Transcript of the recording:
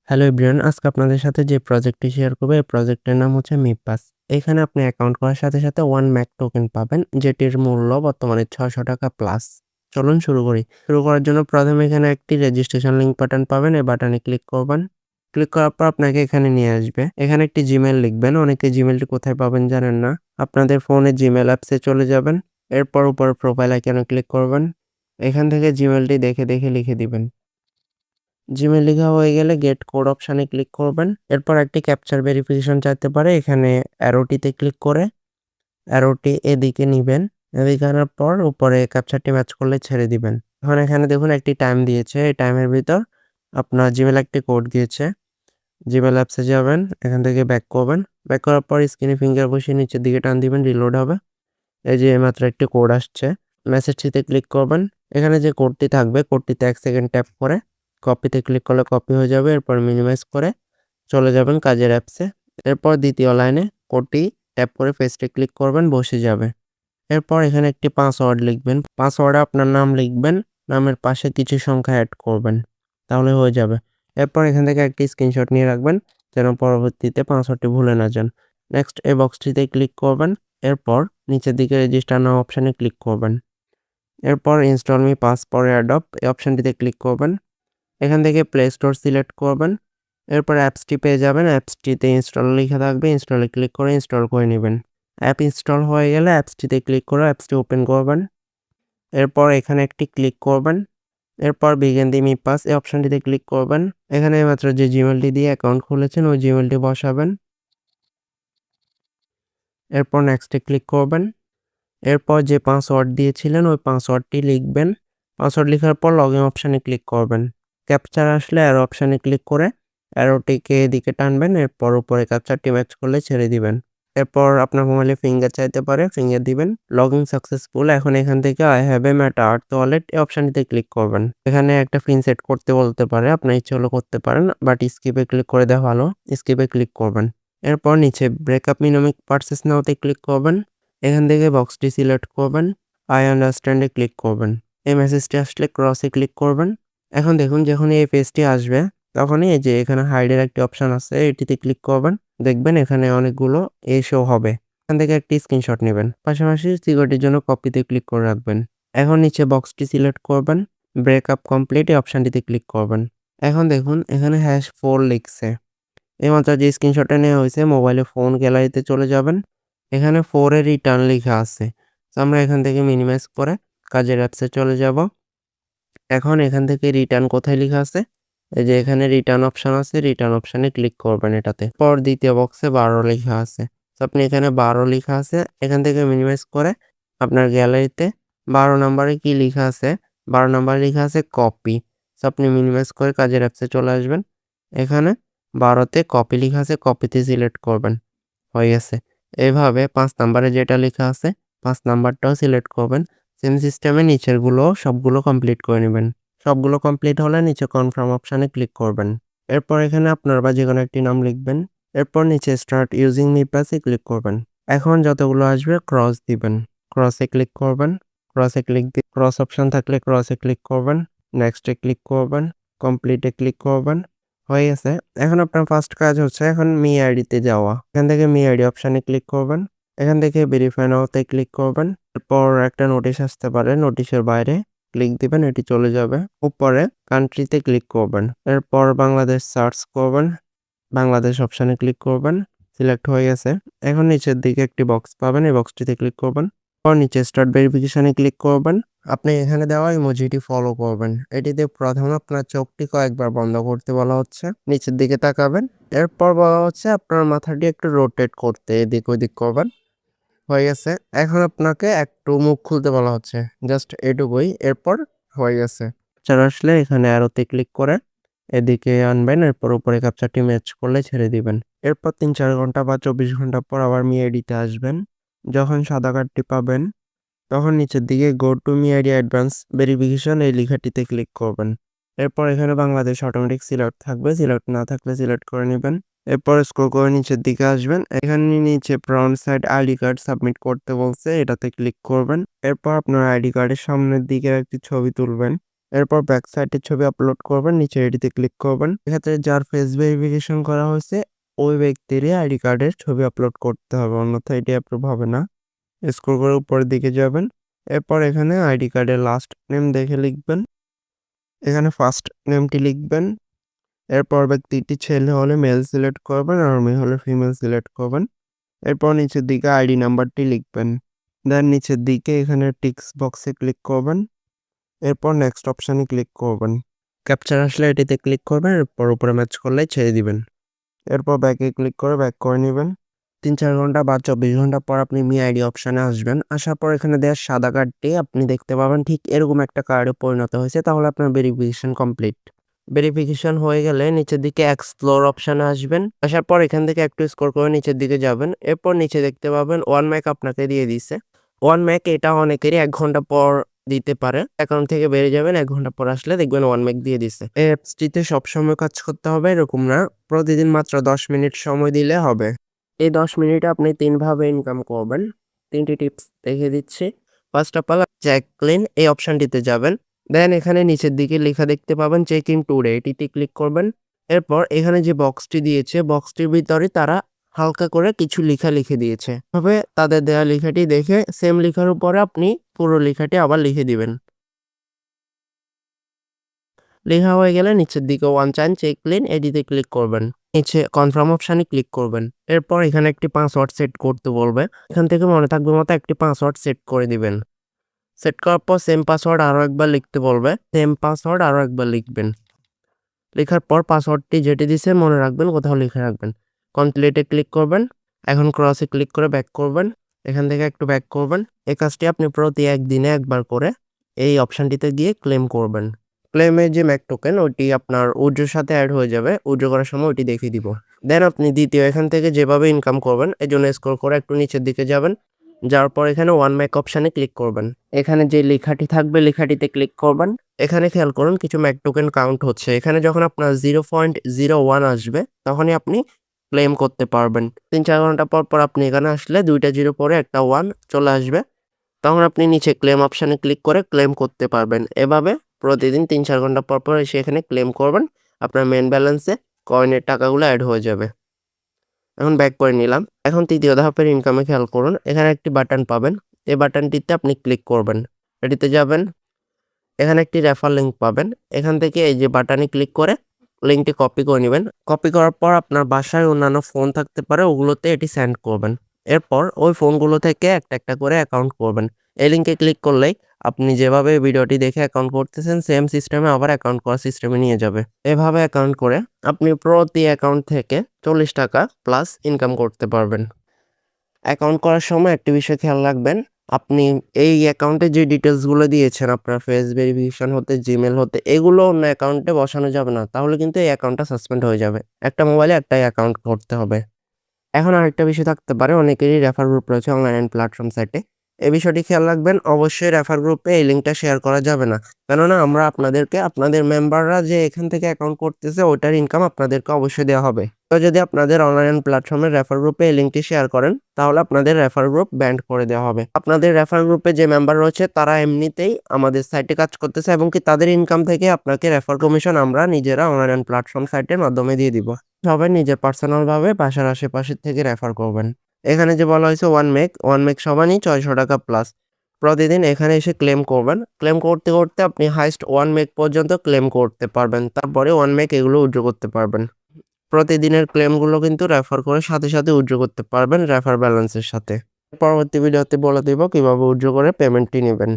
Hello everyone, আজকে আপনাদের সাথে যে প্রজেক্টটি শেয়ার করব এই প্রজেক্টের নাম হচ্ছে মিপাস। এখানে আপনি অ্যাকাউন্ট করার সাথে সাথে 1 ম্যাক টোকেন পাবেন, যেটির মূল্য বর্তমানে ৳৬০০ প্লাস। চলুন শুরু করি। শুরু করার জন্য প্রথমে এখানে একটি রেজিস্ট্রেশন লিংক বাটন পাবেন, এই বাটনে ক্লিক করবেন। ক্লিক করার পর আপনাকে এখানে নিয়ে আসবে। এখানে একটি জিমেইল লিখবেন। অনেকে জিমেইলটি কোথায় পাবেন জানেন না। আপনাদের ফোনে জিমেইল অ্যাপসে চলে যাবেন। এরপর উপরে প্রোফাইল আইকনে ক্লিক করবেন। এখান থেকে জিমেইলটি দেখে দেখে লিখে দিবেন। জিমেইল লেখা হয়ে গেলে গেট কোড অপশানে ক্লিক করবেন। এরপর একটি ক্যাপচার ভেরিফিকেশন চাইতে পারে। এখানে অ্যারোটিতে ক্লিক করে অ্যারোটি এদিকে নিবেন। এদিকে আনার পর উপরে ক্যাপচারটি ম্যাচ করলে ছেড়ে দিবেন। এখন এখানে দেখুন একটি টাইম দিয়েছে। এই টাইমের ভিতর আপনার জিমেইল একটি কোড দিয়েছে। জিমেইল অ্যাপসে যাবেন। এখান থেকে ব্যাক করবেন। ব্যাক করার পর স্ক্রিনে ফিঙ্গার বসিয়ে নিচের দিকে টান দিবেন, রিলোড হবে। এই যে এইমাত্র একটি কোড আসছে। মেসেজটিতে ক্লিক করবেন। এখানে যে কোডটি থাকবে কোডটিতে ১ সেকেন্ড ট্যাপ করে কপিতে ক্লিক করলে কপি হয়ে যাবে। এরপর মিনিমাইজ করে চলে যাবেন কাজের অ্যাপসে। এরপর দ্বিতীয় লাইনে কোডটি ট্যাপ করে পেস্টে ক্লিক করবেন, বসে যাবে। এরপর এখানে একটি পাসওয়ার্ড লিখবেন। পাসওয়ার্ডে আপনার নাম লিখবেন। নামের পাশে কিছু সংখ্যা এড করবেন। তাহলে হয়ে যাবে। এরপর এখান থেকে একটি স্ক্রিনশট নিয়ে রাখবেন যেন পরবর্তীতে পাসওয়ার্ডটি ভুলে না যান। নেক্সট এই বক্সটিতে ক্লিক করবেন। এরপর নিচের দিকে রেজিস্টার নাও অপশানে ক্লিক করবেন। এরপর ইনস্টল মি পাস পরে অ্যাডপ্ট এই অপশানটিতে ক্লিক করবেন। এখান থেকে প্লে স্টোর সিলেক্ট করবেন। এরপর অ্যাপসটি পেয়ে যাবেন। অ্যাপসটিতে ইনস্টল লেখা থাকবে। ইনস্টলে ক্লিক করে ইনস্টল করে নেবেন। অ্যাপ ইনস্টল হয়ে গেলে অ্যাপসটিতে ক্লিক করে অ্যাপসটি ওপেন করবেন। এরপর এখানে একটি ক্লিক করবেন। এরপর বিগিন দি মিপাস এই অপশানটিতে ক্লিক করবেন। এখানে মাত্র যে জিমেইলটি দিয়ে অ্যাকাউন্ট খুলেছেন ওই জিমেইলটি বসাবেন। এরপর নেক্সটে ক্লিক করবেন। এরপর যে পাসওয়ার্ড দিয়েছিলেন ওই পাসওয়ার্ডটি লিখবেন। পাসওয়ার্ড লেখার পর লগইন অপশানে ক্লিক করবেন। ক্যাপচার আসলে অ্যারো অপশানে ক্লিক করে অ্যারোটিকে এদিকে টানবেন। এরপর উপরে ক্যাপচারটি ম্যাচ করলে ছেড়ে দিবেন। এরপর আপনার মোবাইলে ফিঙ্গার চাইতে পারে, ফিঙ্গার দিবেন। Login successful. এখন এখান থেকে I have a meta earth wallet এই অপশানটিতে ক্লিক করবেন। এখানে একটা পিন সেট করতে বলতে পারে, আপনার ইচ্ছে হলে করতে পারেন, বাট স্কিপে ক্লিক করে দেওয়া ভালো। স্কিপে ক্লিক করবেন। এরপর নিচে ব্রেকআপ মিনিমিক পারচেস নাওতে ক্লিক করবেন। এখান থেকে বক্সটি সিলেক্ট করবেন। আই আন্ডারস্ট্যান্ডে ক্লিক করবেন। এই মেসেজটি আসলে ক্রসে ক্লিক করবেন। এখন দেখুন যখনই এই পেজটি আসবে তখনই এই যে এখানে হাইডের একটি অপশান আছে, এটিতে ক্লিক করবেন। দেখবেন এখানে অনেকগুলো শো হবে। এখান থেকে একটি স্ক্রিনশট নেবেন। পাশাপাশি সিকিউরিটির জন্য কপিতে ক্লিক করে রাখবেন। এখন নিচে বক্সটি সিলেক্ট করবেন। ব্রেকআপ কমপ্লিট এই অপশানটিতে ক্লিক করবেন। এখন দেখুন এখানে #4 লিখছে। এইমাত্র যে স্ক্রিনশটটা নেওয়া হয়েছে মোবাইলে ফোন গ্যালারিতে চলে যাবেন। এখানে 4 এর রিটার্ন লেখা আছে। তো আমরা এখান থেকে মিনিমাইজ করে কাজের অ্যাপসে চলে যাব। এখন এখান থেকে রিটার্ন কোথায় লেখা আছে? এই যে এখানে রিটার্ন অপশন আছে, রিটার্ন অপশনে ক্লিক করবেন এটাতে। পর দ্বিতীয় বক্সে 12 লেখা আছে। তো আপনি এখানে 12 লেখা আছে, এখান থেকে মিনিমাইজ করে আপনার গ্যালারিতে 12 নম্বরে কি লেখা আছে? 12 নম্বরে লেখা আছে কপি। তো আপনি মিনিমাইজ করে কাজের অ্যাপসে চলে আসবেন। এখানে 12 তে কপি লেখা আছে, কপিতে সিলেক্ট করবেন। হয়ে গেছে। এভাবে 5 নাম্বারে যেটা লেখা আছে 5 নাম্বারটাও সিলেক্ট করবেন। সেম সিস্টেমে নিচেরগুলো সবগুলো কমপ্লিট করে নিবেন। সবগুলো কমপ্লিট হলে নিচে কনফার্ম অপশানে ক্লিক করবেন। এরপর এখানে আপনার বা যেকোনো একটি নাম লিখবেন। এরপর নিচে স্টার্ট ইউজিং মিপাসে ক্লিক করবেন। এখন যতগুলো আসবে ক্রস দিবেন। ক্রসে ক্লিক করবেন। ক্রস অপশন থাকলে ক্রসে ক্লিক করবেন। নেক্সটে ক্লিক করবেন। কমপ্লিটে ক্লিক করবেন। হয়ে গেছে। এখন আপনার ফার্স্ট কাজ হচ্ছে এখন মি আইডিতে যাওয়া। এখান থেকে মি আইডি অপশানে ক্লিক করবেন। এখান থেকে ভেরিফাই নাওতে ক্লিক করবেন। এরপর একটা নোটিশ আসতে পারে, নোটিশের বাইরে ক্লিক দিবেন, এটি চলে যাবে। উপরে কান্ট্রিতে ক্লিক করবেন। এরপর বাংলাদেশ সার্চ করবেন। বাংলাদেশ অপশানে ক্লিক করবেন। সিলেক্ট হয়ে গেছে। এখন নিচের দিকে একটি বক্স পাবেন, এই বক্সটিতে ক্লিক করবেন। পর নিচে স্টার্ট ভেরিফিকেশনে ক্লিক করবেন। আপনি এখানে দেওয়া ইমোজিটি ফলো করবেন। এটিতে প্রথমে আপনার চোখটি কয়েকবার বন্ধ করতে বলা হচ্ছে। নিচের দিকে তাকাবেন। এরপর বলা হচ্ছে আপনার মাথাটি একটু রোটেট করতে, এদিক ওদিক করবেন। হয়ে গেছে। এখন আপনাকে একটু মুখ খুলতে বলা হচ্ছে। জাস্ট এটুকুই। এরপর হয়ে গেছে। ক্যাপচার আসলে এখানে অ্যারোতে ক্লিক করে এদিকে আনবেন। এরপর উপরে ক্যাপচারটি ম্যাচ করলে ছেড়ে দিবেন। এরপর ৩-৪ ঘন্টা বা ২৪ ঘন্টা পর আবার মি আইডিতে আসবেন। যখন সাদা কার্ডটি পাবেন তখন নিচের দিকে go to me ID advance verification এই লেখাটিতে ক্লিক করবেন। এরপর এখানে বাংলাদেশ অটোমেটিক সিলেক্ট থাকবে, সিলেক্ট না থাকলে সিলেক্ট করে নেবেন। এরপর স্ক্রল করে নিচের দিকে আসবেন। এখানে নিচে front side ID card submit করতে বলছে, এটাতে ক্লিক করবেন। এরপর আপনার আইডি কার্ডের সামনের দিকে একটি ছবি তুলবেন। এরপর ব্যাক সাইডের ছবি আপলোড করবেন, নিচে এডিটে ক্লিক করবেন। এক্ষেত্রে যার ফেস ভেরিফিকেশন করা হয়েছে ওই ব্যক্তিরই আইডি কার্ডের ছবি আপলোড করতে হবে, অন্যথায় এটি অ্যাপ্রুভ হবে না। স্ক্রল করে উপরের দিকে যাবেন, এরপর এখানে আইডি কার্ডের লাস্ট নেম দেখে লিখবেন, এখানে ফার্স্ট নেমটি লিখবেন। এরপর ব্যক্তিটি ছেলে হলে মেল সিলেক্ট করবেন আর মেয়ে হলে ফিমেল সিলেক্ট করবেন। এরপর নিচের দিকে আইডি নাম্বারটি লিখবেন, দেন নিচের দিকে এখানে টিক্স বক্সে ক্লিক করবেন। এরপর নেক্সট অপশানে ক্লিক করবেন, ক্যাপচার আসলে এটিতে ক্লিক করবেন, এরপর উপরে ম্যাচ করলে ছেড়ে দিবেন। এরপর ব্যাকে ক্লিক করে ব্যাক করে নেবেন। 3-4 ঘন্টা বা 24 ঘন্টা পর আপনি মি আইডি অপশানে আসবেন। আসার পর এখানে দেওয়া সাদা কার্ডটি আপনি দেখতে পাবেন ঠিক এরকম একটা কার্ডে পরিণত হয়েছে, তাহলে আপনার ভেরিফিকেশন কমপ্লিট। ভেরিফিকেশন হয়ে গেলে নিচের দিকে এক্সপ্লোর অপশানে আসবেন। আসার পর এখান থেকে একটু স্ক্রল করে নিচের দিকে যাবেন, এরপর নিচে দেখতে পাবেন ওয়ান ম্যাক আপনাকে দিয়ে দিছে। ওয়ান ম্যাক এটা অনেকেরই 1 ঘন্টা পর দিতে পারে, অ্যাকাউন্ট থেকে বেরিয়ে যাবেন, 1 ঘন্টা পর আসলে দেখবেন ওয়ান ম্যাক দিয়ে দিছে। এই অ্যাপসটিতে সবসময় কাজ করতে হবে এরকম না, প্রতিদিন মাত্র 10 মিনিট সময় দিলে হবে। এই 10 মিনিটে আপনি 3 ভাবে ইনকাম করবেন। 3টি টিপস দেখিয়ে দিচ্ছি। ফার্স্ট অফ অল জ্যাকলিন এই অপশানটিতে যাবেন, দেন এখানে নিচের দিকে লেখা দেখতে পাবেন চেক ইন টুডে, এটিতে ক্লিক করবেন। এরপর এখানে যে বক্সটি দিয়েছে বক্সটির ভিতরে তারা হালকা করে কিছু লেখা লিখে দিয়েছে, তবে তাদের দেওয়া লেখাটি দেখে সেম লেখার উপরে আপনি পুরো লেখাটি আবার লিখে দিবেন। লেখা হয়ে গেলে নিচের দিকে ওয়ান টাইম চেকলিন এটিতে ক্লিক করবেন, নিচে কনফার্ম অপশানে ক্লিক করবেন। এরপর এখানে একটি পাসওয়ার্ড সেট করতে বলবে, এখান থেকে মনে থাকবে মতো একটি পাসওয়ার্ড সেট করে দিবেন। সেট করার পর সেম পাসওয়ার্ড আরও একবার লিখতে বলবে, সেম পাসওয়ার্ড আরও একবার লিখবেন। লেখার পর পাসওয়ার্ডটি যেটি দিছে মনে রাখবেন, কোথাও লিখে রাখবেন। কমপ্লিটে ক্লিক করবেন, এখন ক্রসে ক্লিক করে ব্যাক করবেন, এখান থেকে একটু ব্যাক করবেন। এই কাজটি আপনি প্রতি একদিনে একবার করে এই অপশানটিতে গিয়ে ক্লেম করবেন। ক্লেমের যে ম্যাক টোকেন ওইটি আপনার উইথড্রোর সাথে অ্যাড হয়ে যাবে, উইথড্রো করার সময় ওইটি দেখিয়ে দিব। দেন আপনি দ্বিতীয় এখান থেকে যেভাবে ইনকাম করবেন এই জন্য স্ক্রল করে একটু নিচের দিকে যাবেন, যাওয়ার পর এখানে ওয়ান ম্যাক অপশানে ক্লিক করবেন। এখানে যে লেখাটি থাকবে লেখাটিতে ক্লিক করবেন। এখানে খেয়াল করুন কিছু ম্যাক টোকেন কাউন্ট হচ্ছে, এখানে যখন আপনার 0.01 আসবে তখনই আপনি ক্লেম করতে পারবেন। 3-4 ঘন্টা পর পর আপনি এখানে আসলে 2টা জিরো পরে একটা 1 চলে আসবে, তখন আপনি নিচে ক্লেম অপশানে ক্লিক করে ক্লেম করতে পারবেন। এভাবে প্রতিদিন 3-4 ঘন্টা পর পর এসে এখানে ক্লেম করবেন, আপনার মেন ব্যালেন্সে কয়েনের টাকাগুলো অ্যাড হয়ে যাবে। এখন ব্যাক করে নিলাম। এখন তৃতীয় ধাপের ইনকামে খেয়াল করুন, এখানে একটি বাটন পাবেন, এই বাটনটিতে আপনি ক্লিক করবেন, এটিতে যাবেন, এখানে একটি রেফার লিঙ্ক পাবেন, এখান থেকে এই যে বাটনে ক্লিক করে লিঙ্কটি কপি করে নেবেন। কপি করার পর আপনার বাসায় অন্যান্য ফোন থাকতে পারে, ওগুলোতে এটি সেন্ড করবেন। এরপর ওই ফোনগুলো থেকে একটা একটা করে অ্যাকাউন্ট করবেন। এই লিঙ্কে ক্লিক করলেই আপনি যেভাবে ভিডিওটি দেখে অ্যাকাউন্ট করতেছেন সেম সিস্টেমে আবার অ্যাকাউন্ট করার সিস্টেমে নিয়ে যাবে। এভাবে অ্যাকাউন্ট করে আপনি প্রতি অ্যাকাউন্ট থেকে 40 টাকা প্লাস ইনকাম করতে পারবেন। অ্যাকাউন্ট করার সময় একটি বিষয় খেয়াল রাখবেন, আপনি এই অ্যাকাউন্টে যে ডিটেলসগুলো দিয়েছেন আপনার ফেস ভেরিফিকেশন হতে জিমেল হতে, এগুলো অন্য অ্যাকাউন্টে বসানো যাবে না, তাহলে কিন্তু এই অ্যাকাউন্টটা সাসপেন্ড হয়ে যাবে। একটা মোবাইলে একটাই অ্যাকাউন্ট করতে হবে। এখন আরেকটা বিষয় থাকতে পারে, অনেকেরই রেফার গ্রুপ রয়েছে অনলাইন প্ল্যাটফর্ম সাইটে, এই বিষয়টি খেয়াল রাখবেন, অবশ্যই রেফার গ্রুপে এই লিঙ্কটা শেয়ার করা যাবে না, কেননা আমরা আপনাদেরকে আপনাদের মেম্বাররা যে এখান থেকে অ্যাকাউন্ট করতেছে ওটার ইনকাম আপনাদেরকে অবশ্যই দেওয়া হবে। তো যদি আপনাদের অনলাইন প্ল্যাটফর্মের রেফার গ্রুপে এই লিঙ্কটি শেয়ার করেন তাহলে আপনাদের রেফার গ্রুপ ব্যান্ড করে দেওয়া হবে। আপনাদের রেফার গ্রুপে যে মেম্বার রয়েছে তারা এমনিতেই আমাদের সাইটে কাজ করতেছে এবং কি তাদের ইনকাম থেকে আপনাকে রেফার কমিশন আমরা নিজেরা অনলাইন প্ল্যাটফর্ম সাইটের মাধ্যমে দিয়ে দিব। সবাই নিজের পার্সোনালভাবে বাসার আশেপাশের থেকে রেফার করবেন। এখানে যে বলা হয়েছে ওয়ান মেক সবারই 600 টাকা প্লাস প্রতিদিন এখানে এসে ক্লেম করবেন। ক্লেম করতে করতে আপনি হাইস্ট 1 মেক পর্যন্ত ক্লেম করতে পারবেন, তারপরে 1 মেক এগুলো উইথড্র করতে পারবেন। প্রতিদিনের ক্লেমগুলো কিন্তু রেফার করে সাথে সাথে উইথড্র করতে পারবেন রেফার ব্যালেন্সের সাথে। পরবর্তী ভিডিওতে বলে দিব কিভাবে উইথড্র করে পেমেন্টটি নেবেন।